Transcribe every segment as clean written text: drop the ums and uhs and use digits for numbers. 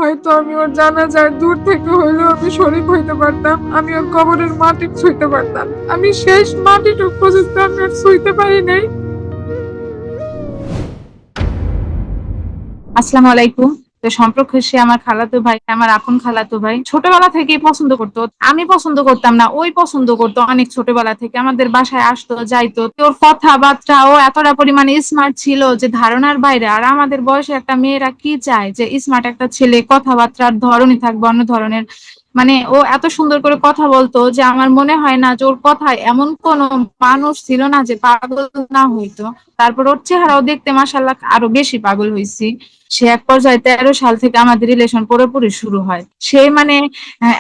হয়তো আমি ওর জানাজার দূর থেকে হইলেও আমি শরীক হইতে পারতাম, আমি ওর কবরের মাটি ছুঁইতে পারতাম। আমি শেষ মাটিটুকু পর্যন্ত আমি আর ছুঁইতে পারি নাই। আসসালামু আলাইকুম। তো সম্পর্ক সে আমার খালাতো ভাই, আমার আপন খালাতো ভাই। ছোটবেলা থেকেই পছন্দ করতো। আমি পছন্দ করতাম না, ওই পছন্দ করতো অনেক ছোটবেলা থেকে। আমাদের বাসায় আসতো যাইতো। তো ওর কথাবার্তা ও এতটা পরিমাণে স্মার্ট ছিল যে ধারণার বাইরে। আর আমাদের বয়সে একটা মেয়েরা কি চায় যে স্মার্ট একটা ছেলে, কথাবার্তার ধরনই থাকবে অন্য ধরনের। মানে ও এত সুন্দর করে কথা বলতো যে আমার মনে হয় না যে ওর কথায় এমন কোনো মানুষ ছিল না যে পাগল না হইতো। তারপর ওর চেহারাও দেখতে মাশাআল্লাহ আরো বেশি পাগল হইছি। সে এক পর্যায়ে 13 সাল থেকে আমাদের রিলেশন পুরোপুরি শুরু হয়। সে মানে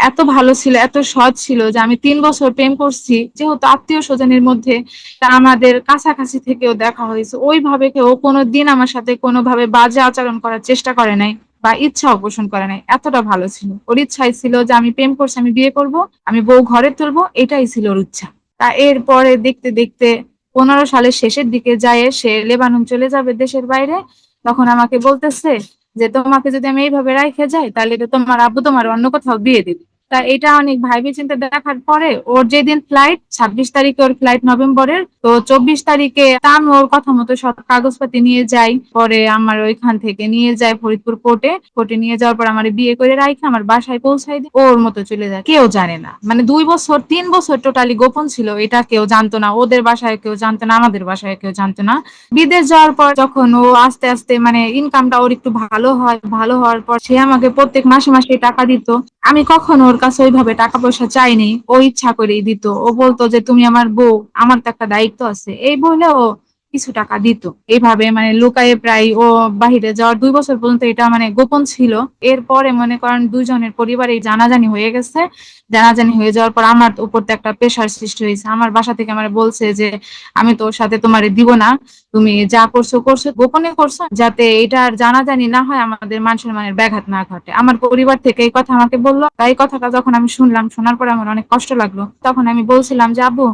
এত ভালো ছিল, এত সৎ ছিল যে আমি 3 বছর প্রেম করছি, যেহেতু আত্মীয় স্বজনের মধ্যে তা আমাদের কাছাকাছি থেকেও দেখা হয়েছে। ওইভাবে কেউ কোনোদিন আমার সাথে কোনোভাবে বাজে আচরণ করার চেষ্টা করে নাই বা ইচ্ছাও পোষণ করে নাই। এতটা ভালো ছিল। ওর ইচ্ছাই ছিল যে আমি প্রেম করছি, আমি বিয়ে করব, আমি বউ ঘরে তুলবো, এটাই ছিল ওর ইচ্ছা। তা এরপরে দেখতে দেখতে 15 সালের শেষের দিকে যায় সে লেবানন চলে যাবে দেশের বাইরে। তখন আমাকে বলতেছে যে তোমাকে যদি আমি এইভাবে রাইখে যাই তাহলে তো তোমার আব্বু তোমার অন্য কোথাও বিয়ে দিবে। তা এটা অনেক ভাইবে চিন্তে দেখার পরে ওর যেদিন ফ্লাইট, 26 তারিখে ওর ফ্লাইট নভেম্বরের, তো 24 তারিখে আমি ওর কথা মতো সব কাগজপাতি নিয়ে যাই। পরে আমার ওইখান থেকে নিয়ে যায় ফরিদপুর কোর্টে। কোর্টে নিয়ে যাওয়ার পর আমার বিয়ে করে রাইখে আমার বাসায় পৌঁছাই দিই, ওর মতো চলে যায়। কেউ জানে না, মানে 2 বছর 3 বছর টোটালি গোপন ছিল। এটা কেউ জানতো না, ওদের বাসায় কেউ জানতো না, আমাদের বাসায় কেউ জানতো না। বিদেশ যাওয়ার পর যখন ও আস্তে আস্তে মানে ইনকামটা ওর একটু ভালো হয়, ভালো হওয়ার পর সে আমাকে প্রত্যেক মাসে মাসে টাকা দিত। আমি কখনো ওর কাছে ওইভাবে টাকা পয়সা চাইনি, ও ইচ্ছা করেই দিত। ও বলতো যে তুমি আমার বউ, আমার তো একটা দায়িত্ব আছে, এই বলে ও কিছু টাকা দিত। এইভাবে মানে লুকায়ে প্রায় ও বাহিরে যাওয়ার 2 বছর পর্যন্ত এটা মানে গোপন ছিল। এরপরে মনে করেন দুইজনের পরিবারে জানাজানি হয়ে গেছে। জানাজানি হয়ে যাওয়ার পর আমার উপর তো একটা প্রেশার সৃষ্টি হয়েছে। আমার বাসা থেকে আমার বলছে যে আমি তোর সাথে তোমারে দিব না, তুমি যা করছো করছো, গোপনে করছো, যাতে এটার জানাজানি না হয়, আমাদের মান সম্মানের ব্যাঘাত না ঘটে। আমার পরিবার থেকে এই কথা আমাকে বললো। তাই কথাটা যখন আমি শুনলাম, শোনার পরে আমার অনেক কষ্ট লাগলো। তখন আমি বলছিলাম যে আব্বু,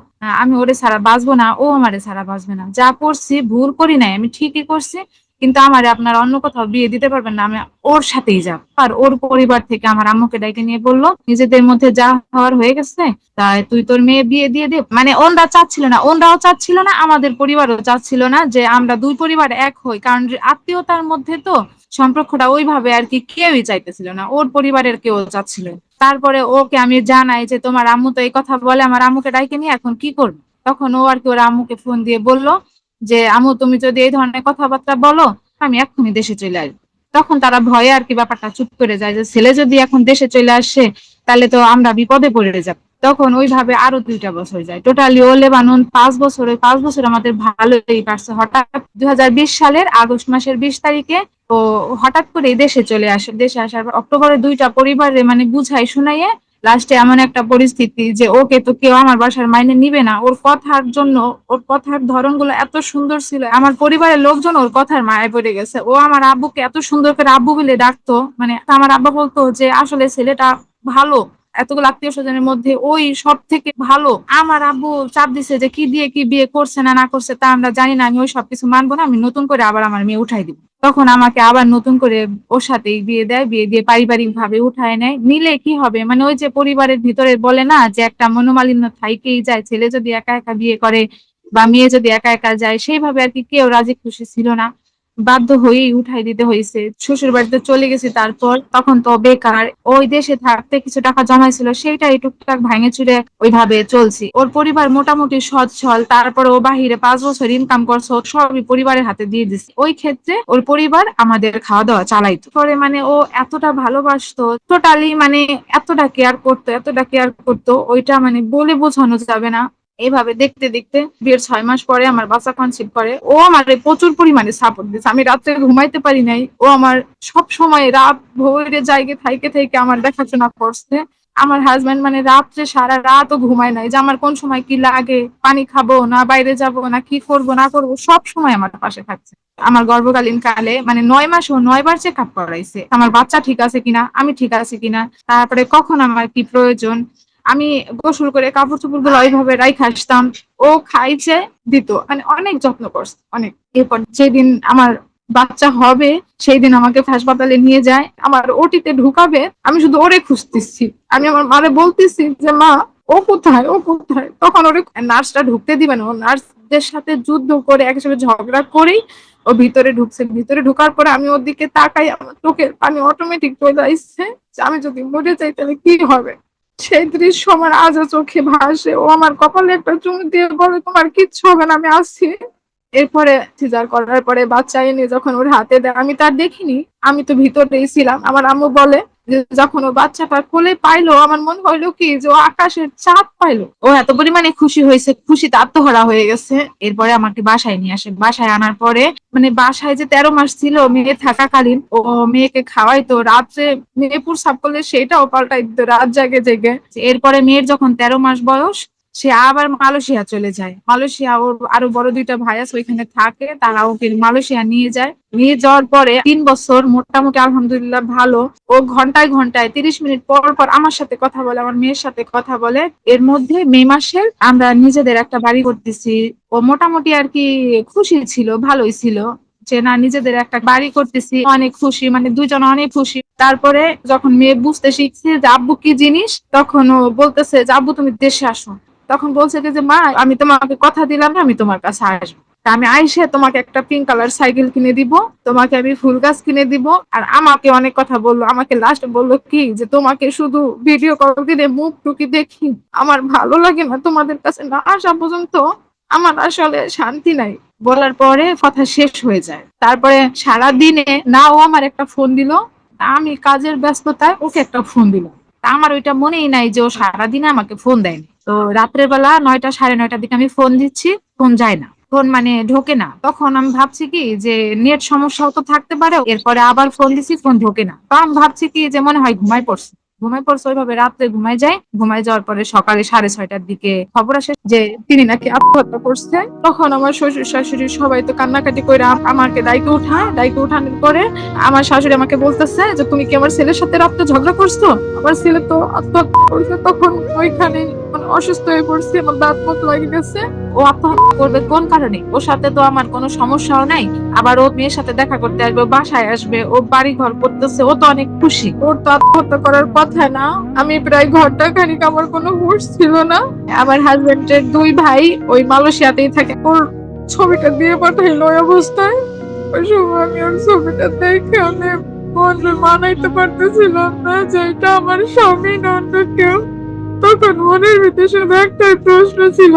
আমি ওরে ছাড়া বাঁচবো না, ও আমারে ছাড়া বাঁচবে না। যা করছি ভুল করি নাই, আমি ঠিকই করছি, কিন্তু আমারে আপনারা অন্য কোথাও বিয়ে দিতে পারবেন না, আমি ওর সাথেই যাব। আর ওর পরিবার থেকে আমার আম্মুকে ডেকে নিয়ে বললো নিজেদের মধ্যে যা হওয়ার হয়ে গেছে, তাই তুই তোর মেয়ে বিয়ে দিয়ে দে। মানে ওনরা চাচ্ছিল না, ওনরাও চাচ্ছিল না, আমাদের পরিবারও চাচ্ছিল না যে আমরা দুই পরিবার এক হই, কারণ আত্মীয়তার মধ্যে তো সম্পর্কটা ওইভাবে আর কি কেউই চাইতেছিল না, ওর পরিবারের কেউ চাচ্ছিল না। তারপরে ওকে আমি জানাই যে তোমার আম্মু তো এই কথা বলে, আমার আম্মুকে ডাইকে নিয়ে এখন কি করবে। তখন ও আর কি ওর আম্মুকে ফোন দিয়ে বলল যে আম্মু তুমি যদি এই ধরনের কথাবার্তা বলো, আমি এক্ষুনি দেশে চলে আসবো। তখন তারা ভয়ে আর কি ব্যাপারটা চুপ করে যায়, যে ছেলে যদি এখন দেশে চলে আসে তাহলে তো আমরা বিপদে পড়ে যাব। তখন ওইভাবে আরো 2টা বছর যায়। টোটালি ও লেবানন 5 বছর, ওই 5 বছর আমাদের ভালোই কাটছে। হঠাৎ 2020 সালের আগস্ট মাসের 20 তারিখে তো হঠাৎ করে দেশে চলে আসে। দেশে আসার পর অক্টোবরে 2টা পরিবারে মানে বুঝাই শুনাইয়ে লাস্টে এমন একটা পরিস্থিতি যে ওকে তো কেউ আমার বাসার মাইনে নিবে না। ওর কথার জন্য, ওর কথার ধরন গুলো এত সুন্দর ছিল, আমার পরিবারের লোকজন ওর কথার মায়ায় পড়ে গেছে। ও আমার আব্বুকে এত সুন্দর করে আব্বু বলে ডাকতো, মানে আমার আব্বা বলতো যে আসলে ছেলেটা ভালো, এতগুলো আত্মীয় স্বজনের মধ্যে ওই সব থেকে ভালো। আমার আব্বু চাপ দিছে যে কি দিয়ে কি বিয়ে করছে না না করছে তা আমরা জানি না, আমি ওই সবকিছু মানবো না, আমি নতুন করে আবার আমার মেয়ে উঠাই দিব। তখন আমাকে আবার নতুন করে ওর সাথেই বিয়ে দেয়, বিয়ে দিয়ে পারিবারিক ভাবে উঠায় নেয়। নিলে কি হবে, মানে ওই যে পরিবারের ভিতরে বলে না যে একটা মনোমালিন্য থাইকেই যায়, ছেলে যদি একা একা বিয়ে করে বা মেয়ে যদি একা একা যায়, সেইভাবে আর কি কেউ রাজি খুশি ছিল না। বাধ্য হয়েই উঠাই দিতে হয়েছে। শ্বশুর বাড়িতে চলে গেছি, তারপর তখন তো বেকার, ওই দেশে থাকতে কিছু টাকা জমাইছিল, সেইটাই টুকটাক ভাঙে চুরে ওইভাবে চলছি। ওর পরিবার মোটামুটি সচ্ছল, তারপর ও বাহিরে 5 বছর ইনকাম করছে, ওর সবই পরিবারের হাতে দিয়ে দিচ্ছে। ওই ক্ষেত্রে ওর পরিবার আমাদের খাওয়া দাওয়া চালাইতো। পরে মানে ও এতটা ভালোবাসতো, টোটালি মানে এতটা কেয়ার করতো, এতটা কেয়ার করতো, ওইটা মানে বলে বোঝানো যাবে না। এইভাবে দেখতে দেখতে বিয়ের 6 মাস পরে আমার বাচ্চা কনসিভ করে। ও আমার প্রচুর পরিমাণে সাপোর্ট দিচ্ছে, আমি রাত্রে ঘুমাইতে পারি নাই, ও আমার সব সময় রাত ভোরে জায়গায় থাইকে থাইকে আমার দেখাশোনা করছে। আমার হাজবেন্ড মানে রাত্রে সারা রাতও ঘুমায় নাই, যে আমার কোন সময় কি লাগে, পানি খাবো না বাইরে যাব না কি করবো না করবো, সব সময় আমার পাশে থাকছে। আমার গর্ভকালীন কালে মানে 9 মাস ও 9 বার চেক আপ করাইছে, আমার বাচ্চা ঠিক আছে কিনা, আমি ঠিক আছে কিনা, তারপরে কখন আমার কি প্রয়োজন। আমি গোসল করে কাপড় চোপড় গুলো ওইভাবে রাইখে আসতাম। ও খাইছে, দিত, মানে অনেক যত্ন করছে অনেক। এরপর যেদিন আমার বাচ্চা হবে সেই দিন আমাকে হাসপাতালে নিয়ে যায়, আমার ওটিতে ঢুকাবে, আমি শুধু ওরে খুঁজতেছি। আমি আমার মারে বলতেছি যে মা ও কোথায়, ও কোথায়। তখন ওরে নার্সটা ঢুকতে দিবে না, ও নার্সদের সাথে যুদ্ধ করে একসাথে ঝগড়া করেই ও ভিতরে ঢুকছে। ভিতরে ঢুকার পরে আমি ওর দিকে তাকাই, আমার চোখের পানি অটোমেটিক চলে আসছে যে আমি যদি মরে যাই তাহলে কি হবে। সেই দৃশ্য আমার আজও চোখে ভাসে। ও আমার কপালে একটা চুমু দিয়ে বলে তোমার কিচ্ছু হবে না, আমি আসছি। এরপরে সিজার করার পরে বাচ্চা এনে যখন ওর হাতে দেয়, আমি তার দেখিনি, আমি তো ভিতরেই ছিলাম। আমার আম্মু বলে যে যখন ও বাচ্চাটা কোলে পাইলো, আমার মনে হইলো কি যে ও আকাশের চাঁদ পাইলো। ও এত পরিমাণে খুশি হয়েছে, খুশিতে আত্মহারা হয়ে গেছে। এরপরে আমাকে বাসায় নিয়ে আসে। বাসায় আনার পরে মানে বাসায় যে 13 মাস ছিল মেয়ে থাকাকালীন, ও মেয়েকে খাওয়াইতো, রাত্রে মেয়ে প্রস্রাব করলে সেটাও পাল্টাই দিত রাত জাগে জেগে। এরপরে মেয়ের যখন 13 মাস বয়স, সে আবার মালয়েশিয়া চলে যায়। মালয়েশিয়া ওর আরো বড় দুইটা ভাই আছে ওইখানে থাকে, তারা ওকে মালয়েশিয়া নিয়ে যায়। নিয়ে যাওয়ার পরে 3 বছর মোটামুটি আলহামদুলিল্লাহ ভালো। ও ঘন্টায় ঘন্টায় 30 মিনিট পর পর আমার সাথে কথা বলে, আমার মেয়ের সাথে কথা বলে। এর মধ্যে মে মাসের আমরা নিজেদের একটা বাড়ি করতেছি। ও মোটামুটি আর কি খুশি ছিল, ভালোই ছিল যে না নিজেদের একটা বাড়ি করতেছি, অনেক খুশি, মানে দুইজন অনেক খুশি। তারপরে যখন মেয়ে বুঝতে শিখছে যে আব্বু কি জিনিস, তখন ও বলতেছে যে আব্বু তুমি দেশে আসো। তখন বলছে কি যে মা আমি তোমাকে কথা দিলাম না, আমি তোমার কাছে আসবো। তা আমি আইসে তোমাকে একটা পিঙ্ক কালার সাইকেল কিনে দিব, তোমাকে আমি ফুল গাছ কিনে দিব। আর আমাকে অনেক কথা বললো, আমাকে লাস্ট বললো কি যে তোমাকে শুধু ভিডিও কল দিলে মুখ টুকি দেখি, আমার ভালো লাগে না, তোমাদের কাছে না আসা পর্যন্ত আমার আসলে শান্তি নাই। বলার পরে কথা শেষ হয়ে যায়। তারপরে সারা দিনে না ও আমার একটা ফোন দিল, না আমি কাজের ব্যস্ততায় ওকে একটা ফোন দিলাম। তা আমার ওইটা মনেই নাই যে ও সারাদিনে আমাকে ফোন দেয়নি। তো রাত্রের বেলা 9টা 9:30 দিকে আমি ফোন দিচ্ছি, ফোন যায় না, ফোন মানে ঢোকে না। তখন আমি ভাবছি কি যে নেট সমস্যাও তো থাকতে পারে। এরপরে আবার ফোন দিছি, ফোন ঢোকে না। তো আমি ভাবছি কি যে মনে হয় ঘুমাই পড়ছে ওইভাবে। রাত্রে ঘুমাই যায়, ঘুমাই যাওয়ার পরে সকালে 6:30টার দিকে খবর আসে যে তিনি নাকি আত্মহত্যা করছে। তখন আমার শ্বশুর শাশুড়ি সবাই তো কান্নাকাটি করে আমাকে ডাইকে উঠায়। ডাইকে উঠানোর পরে আমার শাশুড়ি আমাকে বলতেছে যে তুমি কি আমার ছেলের সাথে রাত্রে ঝগড়া করছো, আমার ছেলে তো আত্মহত্যা করছে। তখন ওইখানে মানে অসুস্থ হয়ে পড়ছি, আমার দাঁত মুখ লেগে গেছে। ও আত্মহত্যা করবে কোন কারণে? ওর সাথে তো আমার কোনো সমস্যাও নাই। আবার ও মেয়ের সাথে দেখা করতে আসবে, বাসায় আসবে, ও বাড়ি ঘর করতেছে, ও তো অনেক খুশি। ওর তো আত্মহত্যা করার কথা না। আমি প্রায় ঘন্টা খানিক, আমার কোনো হুঁশ ছিল না। আমার হাজবেন্ডের 2 ভাই ওই মালয়েশিয়াতেই থাকে, ওর ছবিটা দিয়ে পাঠাইলো ওই অবস্থায়। ওই সময় আমি ওর ছবিটা দেখে অনেক মনে মানাইতে পারতেছিলাম না যে এটা আমার স্বামী না অন্য কেউ। তখন মনের ভিতরে শুধু একটাই প্রশ্ন ছিল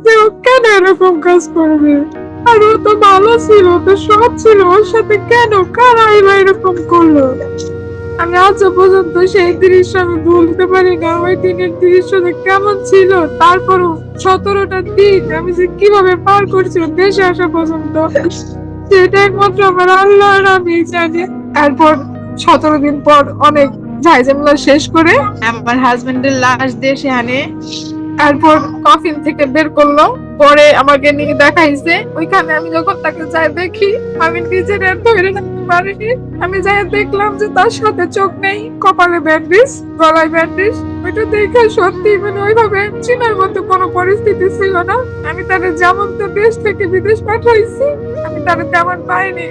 যে ও কেন এরকম কাজ করবে। আর ও তো ভালো ছিল, তো সব ছিল, ওর সাথে কেন কারাই বা এরকম করলো। আমি আজ পর্যন্ত সেই দৃশ্য আমি ভুলতে পারি না। ওই দিনের দৃশ্যটা কেমন ছিল, তারপরও 17টা দিন আমি যে কিভাবে পার করছি দেশে আসা পর্যন্ত, সেটা একমাত্র আমার আল্লাহ আর আমি জানি। তারপর 17 দিন পর অনেক ঝাইঝামেলা শেষ করে আমার হাজবেন্ডের লাশ দেশে আনে। তারপর কফিন থেকে বের করলো, পরে আমাকে নিয়ে দেখাইছে। ওইখানে আমি যখন তাকে যাই দেখি, আমি নিজের আর ধরে রাখতে পারিনি। আমি যাই দেখলাম যে তার সাথে চোখ নেই, কপালে ব্যান্ডেজ, গলায় ব্যান্ডেজ। ওইটা দেখে সত্যি মানে ওইভাবে চিনার মতো কোনো পরিস্থিতি ছিল না। আমি তারে যেমন তো দেশ থেকে বিদেশ পাঠাইছি, আমি তারে তেমন পাইনি।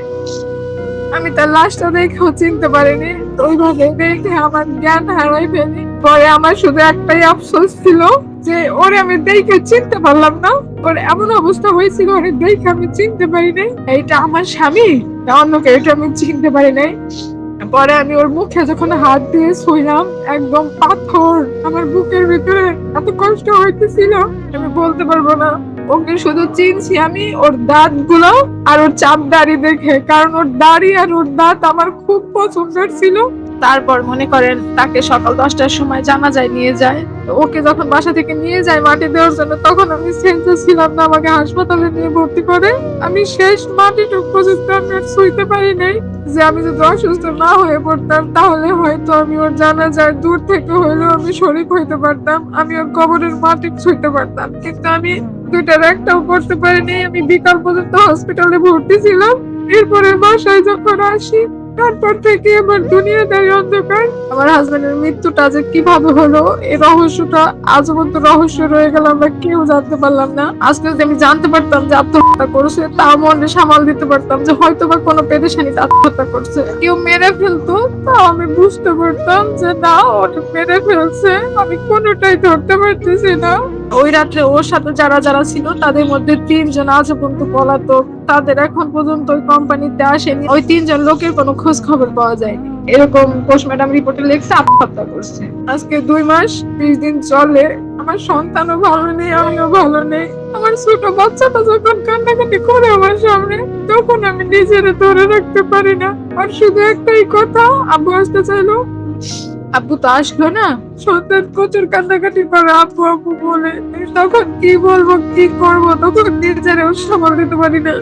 আমি তার লাশটা দেখেও চিনতে পারিনি। তো ওইভাবে দেখে আমার জ্ঞান হারাই ফেলি। পরে আমার শুধু একটাই আফসোস ছিল যে ওরে আমি দেখে চিনতে পারলাম না। ওর এমন অবস্থা হয়েছিল, ওরে দেখে আমি চিনতে পারি নাই এইটা আমার স্বামী না অন্য কেউ, এটা আমি চিনতে পারি নাই। পরে আমি ওর মুখে যখন হাত দিয়ে শুইলাম, একদম পাথর আমার বুকের ভিতরে, এত কষ্ট হইতেছিল আমি বলতে পারবো না। ওকে শুধু চিনছি আমি ওর দাঁত গুলো আর ওর চাপ দাড়ি দেখে, কারণ ওর দাড়ি আর ওর দাঁত আমার খুব পছন্দের ছিল। তারপর মনে করেন তাকে সকাল 10টার সময় জানাজায় নিয়ে যায়। তো ওকে যখন বাসা থেকে নিয়ে যায় মাটি দেওয়ার জন্য, তখন আমি সেন্সে ছিলাম না, আমাকে হাসপাতালে নিয়ে ভর্তি করে। আমি শেষ মাটিটুকু পর্যন্ত আমি আর ছুঁইতে পারি নাই। যে আমি যদি অসুস্থ না হয়ে পড়তাম তাহলে হয়তো আমি ওর জানাজায় দূর থেকে হইলেও আমি শরীক হইতে পারতাম, আমি ওর কবরের মাটি ছুঁইতে পারতাম। কিন্তু আমি দুইটার একটাও করতে পারিনি। আমি বিকাল পর্যন্ত হসপিটালে ভর্তি ছিলাম। এরপরে বাসায় যখন আসি, তারপর থেকে আমার দুনিয়াদারি অন্ধকার। আমার হাজবেন্ডের মৃত্যুটা যে কিভাবে হলো এই রহস্যটা আজও পর্যন্ত রহস্য রয়ে গেল, আমরা কেউ জানতে পারলাম না। আজকে যদি আমি জানতে পারতাম যে আত্মহত্যা করেছে, তাও মনে সামাল দিতে পারতাম যে হয়তো বা কোনো পেরেশানিতে আত্মহত্যা করছে, কেউ মেরে ফেলতো, তাও আমি বুঝতে পারতাম যে না, ওটা মেরে ফেলছে। আমি কোনোটাই ধরতে পারতেছি না। ওই রাত্রে ওর সাথে যারা যারা ছিল তাদের মধ্যে 3 জন আজও পর্যন্ত পলাতক। তাদের এখন পর্যন্ত ওই কোম্পানিতে আসেনি। ওই 3 জন লোকের কোনো খোঁজ খবর পাওয়া যায়নি। এরকম পোস্টমর্টম রিপোর্টে লেখছে আত্মহত্যা করছে। আজকে 2 মাস 20 দিন চলে, আমার সন্তানও ভালো নেই, আমিও ভালো নেই। আমার ছোট বাচ্চাটা যখন কান্নাকাটি করে আমার সামনে, তখন আমি নিজেরে ধরে রাখতে পারি না। আর শুধু একটাই কথা, আব্বু আসতে চাইলো, আব্বু তো আসলো না। সন্তান প্রচুর কান্নাকাটি করে আব্বু আব্বু বলে, তখন কি বলবো কি করবো, তখন নিজেরাও সামাল দিতে পারি না।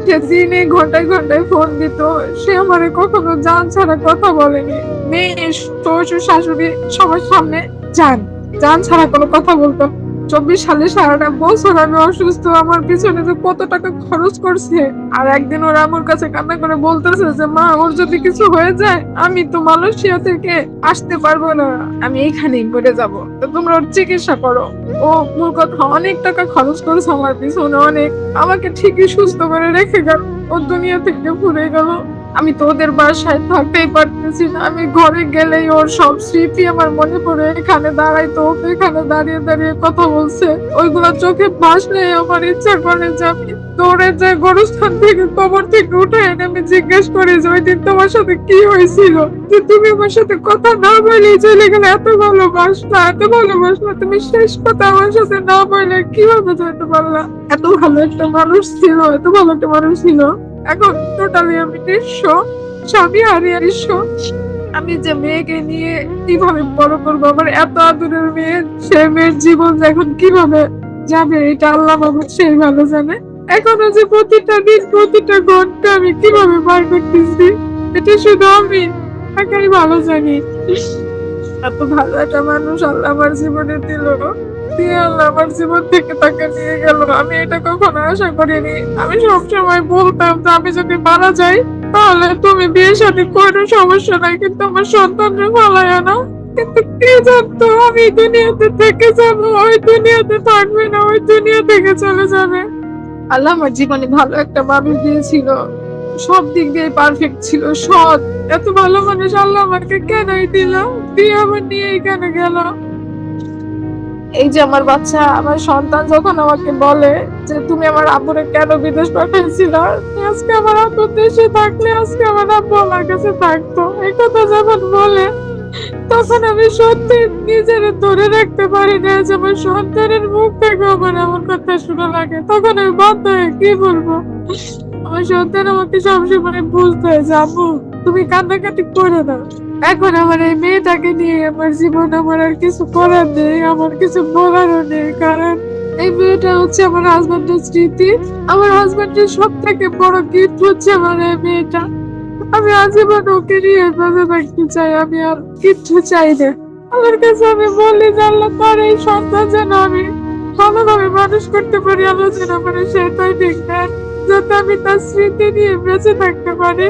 সে দিনে ঘন্টায় ঘন্টায় ফোন দিত, সে আমারে কখনো জান ছাড়া কথা বলেনি। মেয়ে, শ্বশুর, শাশুড়ি সবার সামনে জান জান ছাড়া কোনো কথা বলতো না। 24 সালে সারাটা বছর আমি অসুস্থ, আমার পিছনে যে কত টাকা খরচ করছে। আর একদিন ওরা আমার কাছে কান্না করে বলতেছে যে মা, ওর যদি কিছু হয়ে যায়, আমি তো মালয়েশিয়া থেকে আসতে পারবো না, আমি এইখানেই মরে যাব, তো তোমরা ওর চিকিৎসা করো। ও মূল কথা, অনেক টাকা খরচ করেছে আমার পিছনে, অনেক। আমাকে ঠিকই সুস্থ করে রেখে গেল, ওর দুনিয়া থেকে ঘুরে গেল। আমি তো ওদের বাসায় থাকতেই পারতেছি না। আমি ঘরে গেলেই ওর সব স্মৃতি আমার মনে পড়ে। এখানে দাঁড়াইতো, এখানে দাঁড়িয়ে দাঁড়িয়ে কথা বলছে, ওইগুলো চোখে ভাসলে আমার ইচ্ছা করে যে আমি দৌড়ে যাই গরুস্থান থেকে, কবর থেকে উঠে এনে আমি জিজ্ঞেস করি যে ওই দিন তোমার সাথে কি হয়েছিল, যে তুমি আমার সাথে কথা না বলেই চলে গেলে। এত ভালোবাসলা, তুমি শেষ কথা আমার সাথে না বলে কিভাবে যেতে পারলা? এত ভালো একটা মানুষ ছিল, এত ভালো একটা মানুষ ছিল। এখন টোটালি আমি নিঃস্ব, স্বামী হারিয়ে নিঃস্ব। আমি যে মেয়েকে নিয়ে কিভাবে বড় করবো, আমার এত আদরের মেয়ে, সে মেয়ের জীবন যে এখন কিভাবে যাবে, এটা আল্লাহ বাবা সেই ভালো জানে। এখনো যে প্রতিটা দিন প্রতিটা ঘন্টা আমি কিভাবে পার করতেছি, এটা শুধু আমি একাই ভালো জানি। এত ভালো একটা মানুষ আল্লাহ আমার জীবনে দিল, দিয়ে আল্লাহ আমার জীবন থেকে তাকে নিয়ে গেল। আমি এটা কখনো আশা করিনি। আমি সবসময় বলতাম যে আমি যদি মারা যাই, তাহলে তুমি বিয়ে শাদী করো, সমস্যা নাই, কিন্তু আমার সন্তানরা ফালায় না। কিন্তু কে জানতো আমি এই দুনিয়াতে থেকে যাবো, ওই দুনিয়াতে থাকবে না, ওই দুনিয়া থেকে চলে যাবে। আল্লাহ আমার জীবনে ভালো একটা মানুষ দিয়েছিল, সব দিক দিয়ে পারফেক্ট ছিল, সৎ। এত ভালো মানুষ আল্লাহ আমাকে কেনই দিল, দিয়ে আমার নিয়ে কেন গেল? এই যে আমার বাচ্চা, আমার সন্তান যখন আমাকে বলে যে তুমি আমার আব্বুরে কেন বিদেশ পাঠাইছিলা, আজকে আমার আব্বু দেশে থাকলে আজকে আমার আব্বু আমার কাছে থাকতো, এই কথা যখন বলে, তখন আমি সত্যি নিজের ধরে রাখতে পারি না যে আমার সন্তানের মুখ থেকে আমার এমন কথা শোনা লাগে। তখন আমি বাধ্য হয়ে কি বলবো? আমার সন্তান আমাকে সবসময় বুঝতে হয় যে আম্মু তুমি কান্নাকাটি করো না। এখন আমার এই মেয়েটাকে নিয়ে আমার জীবন, আমার আর কিছু করার নেই, আমার কিছু বলারও নেই। কারণ এই মেয়েটা হচ্ছে আমার হাজবেন্ডের স্মৃতি। আমার হাজবেন্ডের সব থেকে বড় গিফট হচ্ছে আমার এই মেয়েটা। আমি আজীবন ওকে নিয়ে বেঁচে থাকতে চাই, আমি আর কিচ্ছু চাই না। আমার কাছে আমি বলি যে আল্লাহ তার এই সন্তান যেন আমি ভালোভাবে মানুষ করতে পারি, আল্লাহ যেন আমার সেটাই ঠিক দেন, যাতে আমি তার স্মৃতি নিয়ে বেঁচে থাকতে পারি।